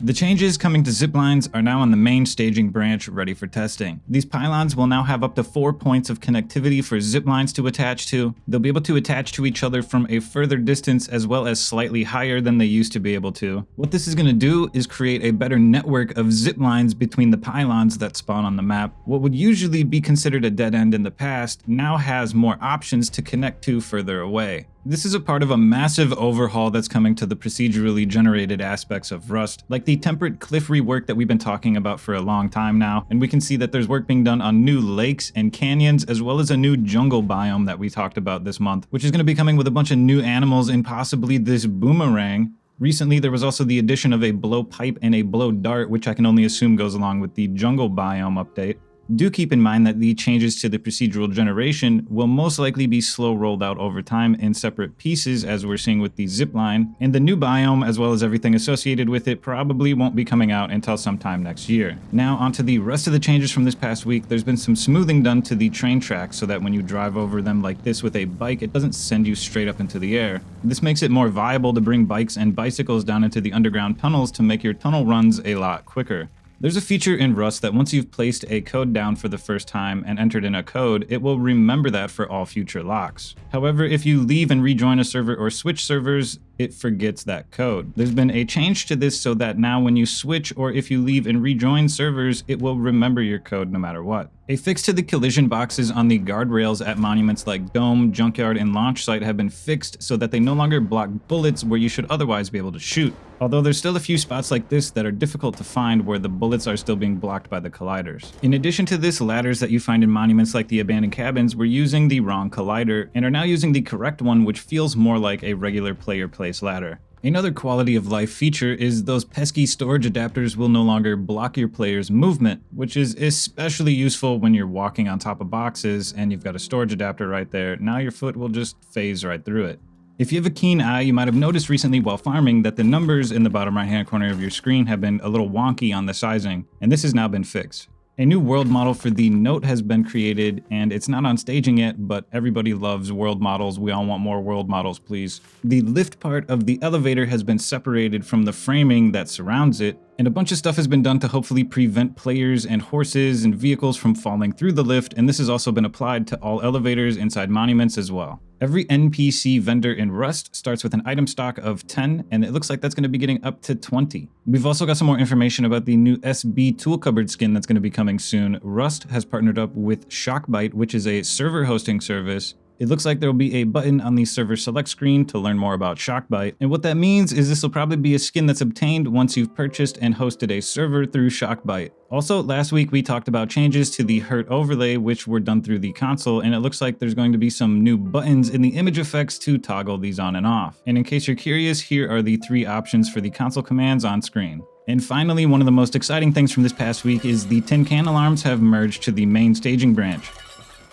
The changes coming to ziplines are now on the main staging branch ready for testing. These pylons will now have up to 4 points of connectivity for ziplines to attach to. They'll be able to attach to each other from a further distance as well as slightly higher than they used to be able to. What this is going to do is create a better network of ziplines between the pylons that spawn on the map. What would usually be considered a dead end in the past now has more options to connect to further away. This is a part of a massive overhaul that's coming to the procedurally generated aspects of Rust, like the temperate cliff rework that we've been talking about for a long time now, and we can see that there's work being done on new lakes and canyons, as well as a new jungle biome that we talked about this month, which is going to be coming with a bunch of new animals and possibly this boomerang. Recently, there was also the addition of a blow pipe and a blow dart, which I can only assume goes along with the jungle biome update. Do keep in mind that the changes to the procedural generation will most likely be slow rolled out over time in separate pieces, as we're seeing with the zipline, and the new biome as well as everything associated with it probably won't be coming out until sometime next year. Now onto the rest of the changes from this past week. There's been some smoothing done to the train tracks so that when you drive over them like this with a bike, it doesn't send you straight up into the air. This makes it more viable to bring bikes and bicycles down into the underground tunnels to make your tunnel runs a lot quicker. There's a feature in Rust that once you've placed a code down for the first time and entered in a code, it will remember that for all future locks. However, if you leave and rejoin a server or switch servers, it forgets that code. There's been a change to this so that now when you switch or if you leave and rejoin servers, it will remember your code no matter what. A fix to the collision boxes on the guardrails at monuments like Dome, Junkyard, and Launch Site have been fixed so that they no longer block bullets where you should otherwise be able to shoot. Although there's still a few spots like this that are difficult to find where the bullets are still being blocked by the colliders. In addition to this, ladders that you find in monuments like the abandoned cabins were using the wrong collider and are now using the correct one, which feels more like a regular player place ladder. Another quality of life feature is those pesky storage adapters will no longer block your player's movement, which is especially useful when you're walking on top of boxes and you've got a storage adapter right there. Now your foot will just phase right through it. If you have a keen eye, you might have noticed recently while farming that the numbers in the bottom right hand corner of your screen have been a little wonky on the sizing, and this has now been fixed. A new world model for the Note has been created, and it's not on staging yet, but everybody loves world models. We all want more world models, please. The lift part of the elevator has been separated from the framing that surrounds it, and a bunch of stuff has been done to hopefully prevent players and horses and vehicles from falling through the lift, and this has also been applied to all elevators inside monuments as well. Every NPC vendor in Rust starts with an item stock of 10, and it looks like that's going to be getting up to 20. We've also got some more information about the new SB tool cupboard skin that's going to be coming soon. Rust has partnered up with Shockbyte, which is a server hosting service. It looks like there will be a button on the server select screen to learn more about Shockbyte, and what that means is this will probably be a skin that's obtained once you've purchased and hosted a server through Shockbyte. Also, last week we talked about changes to the hurt overlay, which were done through the console, and it looks like there's going to be some new buttons in the image effects to toggle these on and off. And in case you're curious, here are the 3 options for the console commands on screen. And finally, one of the most exciting things from this past week is the tin can alarms have merged to the main staging branch.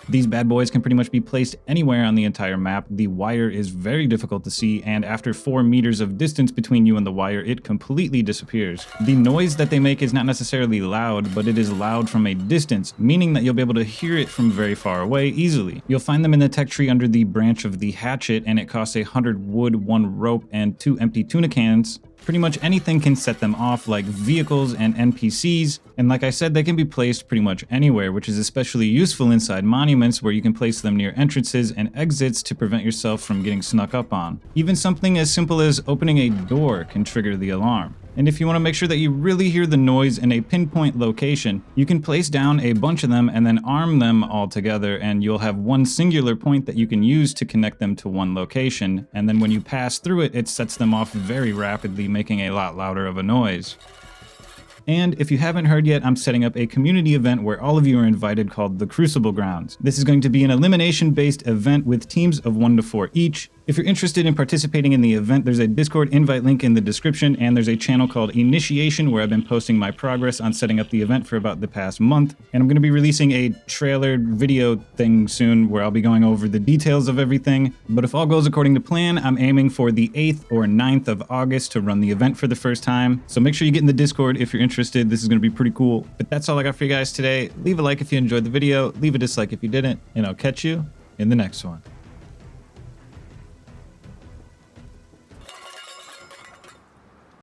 These bad boys can pretty much be placed anywhere on the entire map. The wire is very difficult to see, and after 4 meters of distance between you and the wire, it completely disappears. The noise that they make is not necessarily loud, but it is loud from a distance, meaning that you'll be able to hear it from very far away easily. You'll find them in the tech tree under the branch of the hatchet, and it costs 100 wood, 1 rope, and 2 empty tuna cans. Pretty much anything can set them off, like vehicles and NPCs, and like I said, they can be placed pretty much anywhere, which is especially useful inside monuments where you can place them near entrances and exits to prevent yourself from getting snuck up on. Even something as simple as opening a door can trigger the alarm. And if you want to make sure that you really hear the noise in a pinpoint location, you can place down a bunch of them and then arm them all together, and you'll have one singular point that you can use to connect them to one location, and then when you pass through it, it sets them off very rapidly, making a lot louder of a noise. And if you haven't heard yet, I'm setting up a community event where all of you are invited called the Crucible Grounds. This is going to be an elimination-based event with teams of 1 to 4 each. If you're interested in participating in the event, there's a Discord invite link in the description, and there's a channel called Initiation where I've been posting my progress on setting up the event for about the past month. And I'm going to be releasing a trailer video thing soon where I'll be going over the details of everything. But if all goes according to plan, I'm aiming for the 8th or 9th of August to run the event for the first time. So make sure you get in the Discord if you're interested. This is going to be pretty cool. But that's all I got for you guys today. Leave a like if you enjoyed the video, leave a dislike if you didn't, and I'll catch you in the next one.